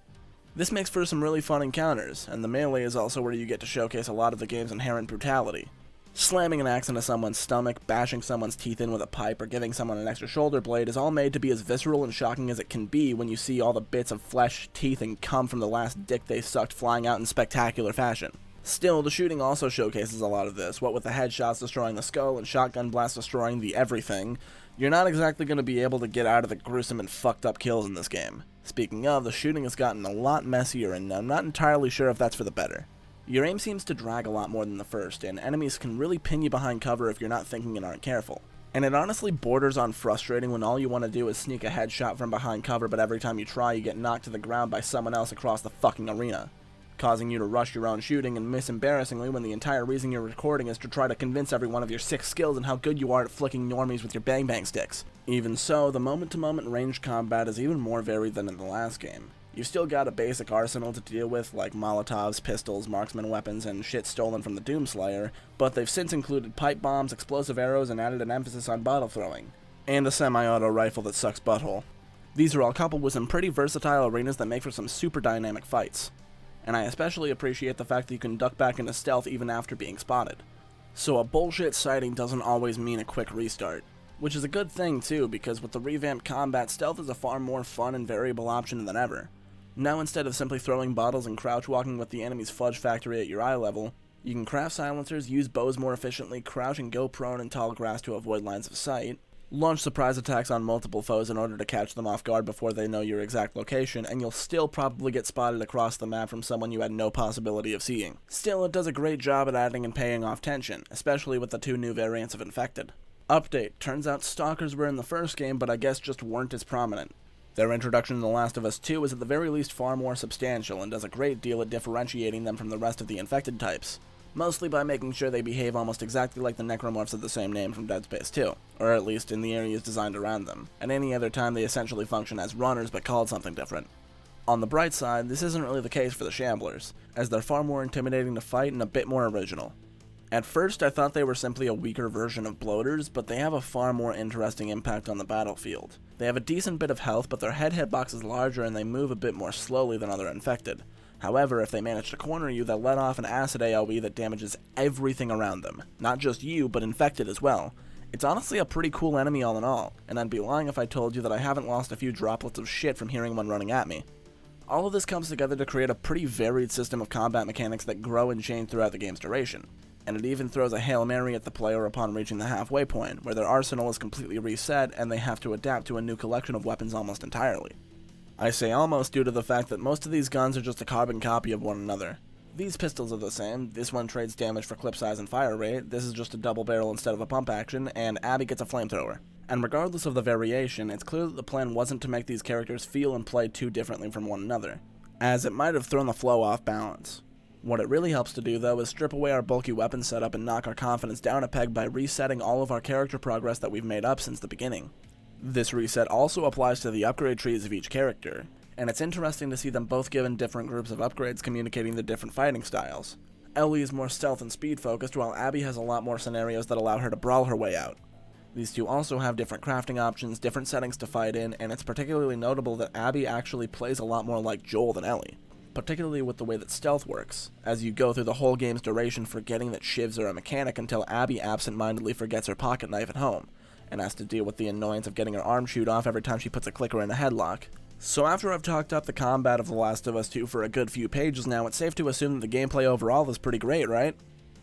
This makes for some really fun encounters, and the melee is also where you get to showcase a lot of the game's inherent brutality. Slamming an axe into someone's stomach, bashing someone's teeth in with a pipe, or giving someone an extra shoulder blade is all made to be as visceral and shocking as it can be when you see all the bits of flesh, teeth, and cum from the last dick they sucked flying out in spectacular fashion. Still, the shooting also showcases a lot of this, what with the headshots destroying the skull and shotgun blasts destroying the everything. You're not exactly going to be able to get out of the gruesome and fucked up kills in this game. Speaking of, the shooting has gotten a lot messier, and I'm not entirely sure if that's for the better. Your aim seems to drag a lot more than the first, and enemies can really pin you behind cover if you're not thinking and aren't careful. And it honestly borders on frustrating when all you want to do is sneak a headshot from behind cover, but every time you try you get knocked to the ground by someone else across the fucking arena, causing you to rush your own shooting and miss embarrassingly when the entire reason you're recording is to try to convince everyone of your sick skills and how good you are at flicking normies with your bang bang sticks. Even so, the moment-to-moment ranged combat is even more varied than in the last game. You've still got a basic arsenal to deal with, like Molotovs, pistols, marksman weapons, and shit stolen from the Doomslayer, but they've since included pipe bombs, explosive arrows, and added an emphasis on bottle throwing. And a semi-auto rifle that sucks butthole. These are all coupled with some pretty versatile arenas that make for some super dynamic fights. And I especially appreciate the fact that you can duck back into stealth even after being spotted. So a bullshit sighting doesn't always mean a quick restart. Which is a good thing too, because with the revamped combat, stealth is a far more fun and variable option than ever. Now instead of simply throwing bottles and crouch walking with the enemy's fudge factory at your eye level, you can craft silencers, use bows more efficiently, crouch and go prone in tall grass to avoid lines of sight, launch surprise attacks on multiple foes in order to catch them off guard before they know your exact location, and you'll still probably get spotted across the map from someone you had no possibility of seeing. Still, it does a great job at adding and paying off tension, especially with the 2 new variants of Infected. Update: turns out stalkers were in the first game, but I guess just weren't as prominent. Their introduction in The Last of Us 2 is at the very least far more substantial and does a great deal at differentiating them from the rest of the infected types, mostly by making sure they behave almost exactly like the necromorphs of the same name from Dead Space 2, or at least in the areas designed around them, and any other time they essentially function as runners but called something different. On the bright side, this isn't really the case for the Shamblers, as they're far more intimidating to fight and a bit more original. At first I thought they were simply a weaker version of bloaters, but they have a far more interesting impact on the battlefield. They have a decent bit of health, but their head hitbox is larger and they move a bit more slowly than other infected. However, if they manage to corner you, they'll let off an acid AoE that damages everything around them. Not just you, but infected as well. It's honestly a pretty cool enemy all in all, and I'd be lying if I told you that I haven't lost a few droplets of shit from hearing one running at me. All of this comes together to create a pretty varied system of combat mechanics that grow and change throughout the game's duration. And it even throws a Hail Mary at the player upon reaching the halfway point, where their arsenal is completely reset and they have to adapt to a new collection of weapons almost entirely. I say almost due to the fact that most of these guns are just a carbon copy of one another. These pistols are the same, this one trades damage for clip size and fire rate, this is just a double barrel instead of a pump action, and Abby gets a flamethrower. And regardless of the variation, it's clear that the plan wasn't to make these characters feel and play too differently from one another, as it might have thrown the flow off balance. What it really helps to do, though, is strip away our bulky weapon setup and knock our confidence down a peg by resetting all of our character progress that we've made up since the beginning. This reset also applies to the upgrade trees of each character, and it's interesting to see them both given different groups of upgrades communicating the different fighting styles. Ellie is more stealth and speed focused, while Abby has a lot more scenarios that allow her to brawl her way out. These two also have different crafting options, different settings to fight in, and it's particularly notable that Abby actually plays a lot more like Joel than Ellie. Particularly with the way that stealth works, as you go through the whole game's duration forgetting that shivs are a mechanic until Abby absent-mindedly forgets her pocket knife at home, and has to deal with the annoyance of getting her arm chewed off every time she puts a clicker in a headlock. So after I've talked up the combat of The Last of Us 2 for a good few pages now, it's safe to assume that the gameplay overall is pretty great, right?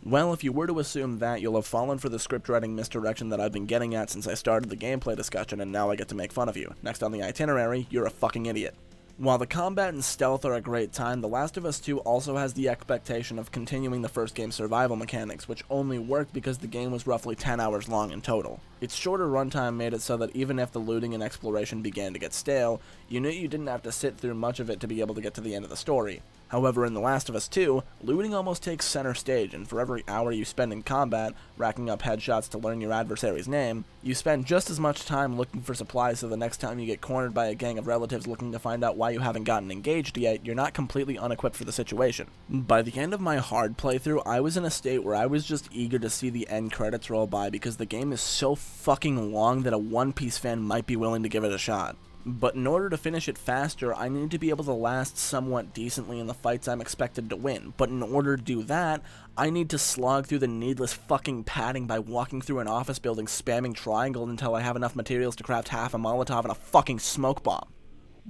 Well, if you were to assume that, you'll have fallen for the script writing misdirection that I've been getting at since I started the gameplay discussion, and now I get to make fun of you. Next on the itinerary, you're a fucking idiot. While the combat and stealth are a great time, The Last of Us 2 also has the expectation of continuing the first game's survival mechanics, which only worked because the game was roughly 10 hours long in total. Its shorter runtime made it so that even if the looting and exploration began to get stale, you knew you didn't have to sit through much of it to be able to get to the end of the story. However, in The Last of Us 2, looting almost takes center stage, and for every hour you spend in combat, racking up headshots to learn your adversary's name, you spend just as much time looking for supplies so the next time you get cornered by a gang of relatives looking to find out why you haven't gotten engaged yet, you're not completely unequipped for the situation. By the end of my hard playthrough, I was in a state where I was just eager to see the end credits roll by because the game is so fucking long that a One Piece fan might be willing to give it a shot. But in order to finish it faster, I need to be able to last somewhat decently in the fights I'm expected to win. But in order to do that, I need to slog through the needless fucking padding by walking through an office building spamming triangle until I have enough materials to craft half a Molotov and a fucking smoke bomb.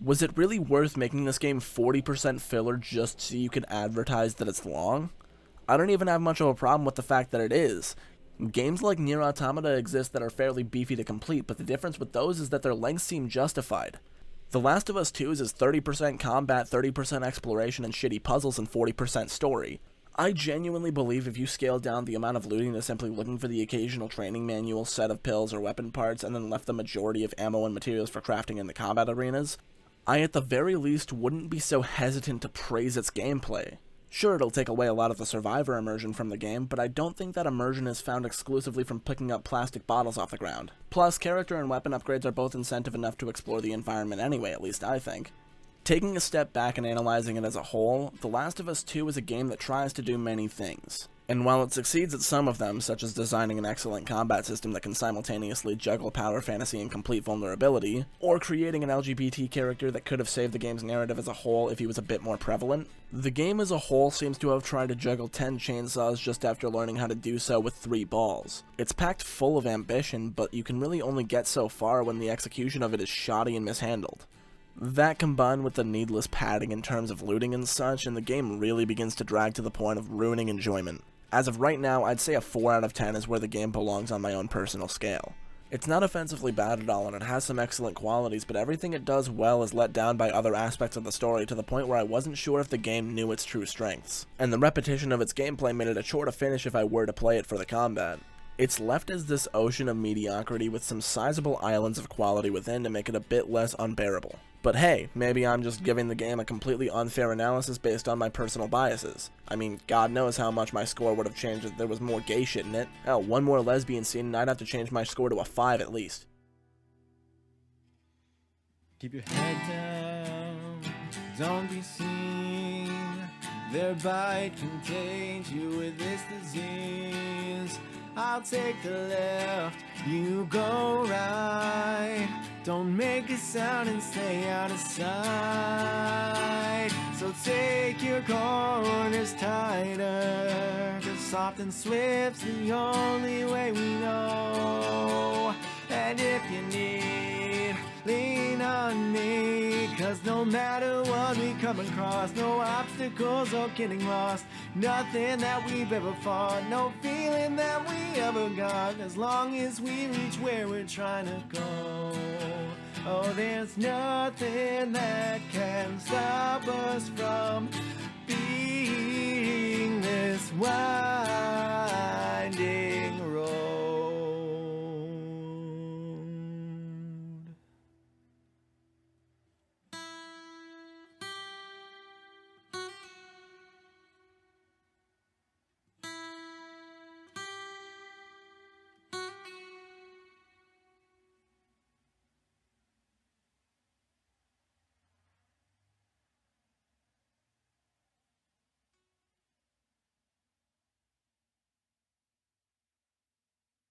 Was it really worth making this game 40% filler just so you could advertise that it's long? I don't even have much of a problem with the fact that it is. Games like Nier Automata exist that are fairly beefy to complete, but the difference with those is that their lengths seem justified. The Last of Us 2's is 30% combat, 30% exploration and shitty puzzles, and 40% story. I genuinely believe if you scaled down the amount of looting to simply looking for the occasional training manual, set of pills, or weapon parts, and then left the majority of ammo and materials for crafting in the combat arenas, I at the very least wouldn't be so hesitant to praise its gameplay. Sure, it'll take away a lot of the survivor immersion from the game, but I don't think that immersion is found exclusively from picking up plastic bottles off the ground. Plus, character and weapon upgrades are both incentive enough to explore the environment anyway, at least I think. Taking a step back and analyzing it as a whole, The Last of Us 2 is a game that tries to do many things. And while it succeeds at some of them, such as designing an excellent combat system that can simultaneously juggle power, fantasy, and complete vulnerability, or creating an LGBT character that could have saved the game's narrative as a whole if he was a bit more prevalent, the game as a whole seems to have tried to juggle 10 chainsaws just after learning how to do so with 3 balls. It's packed full of ambition, but you can really only get so far when the execution of it is shoddy and mishandled. That combined with the needless padding in terms of looting and such, and the game really begins to drag to the point of ruining enjoyment. As of right now, I'd say a 4 out of 10 is where the game belongs on my own personal scale. It's not offensively bad at all, and it has some excellent qualities, but everything it does well is let down by other aspects of the story to the point where I wasn't sure if the game knew its true strengths. And the repetition of its gameplay made it a chore to finish if I were to play it for the combat. It's left as this ocean of mediocrity with some sizable islands of quality within to make it a bit less unbearable. But hey, maybe I'm just giving the game a completely unfair analysis based on my personal biases. I mean, God knows how much my score would have changed if there was more gay shit in it. Hell, one more lesbian scene and I'd have to change my score to a 5 at least. Keep your head down, don't be seen. Their bite contains you with this disease. I'll take the left, you go right. Don't make a sound and stay out of sight. So take your corners tighter, 'cause soft and swift's the only way we know. And if you need, lean on me, 'cause no matter what we come across, no obstacles or getting lost, nothing that we've ever fought, no feeling that we ever got, as long as we reach where we're trying to go. Oh, there's nothing that can stop us from being this wild.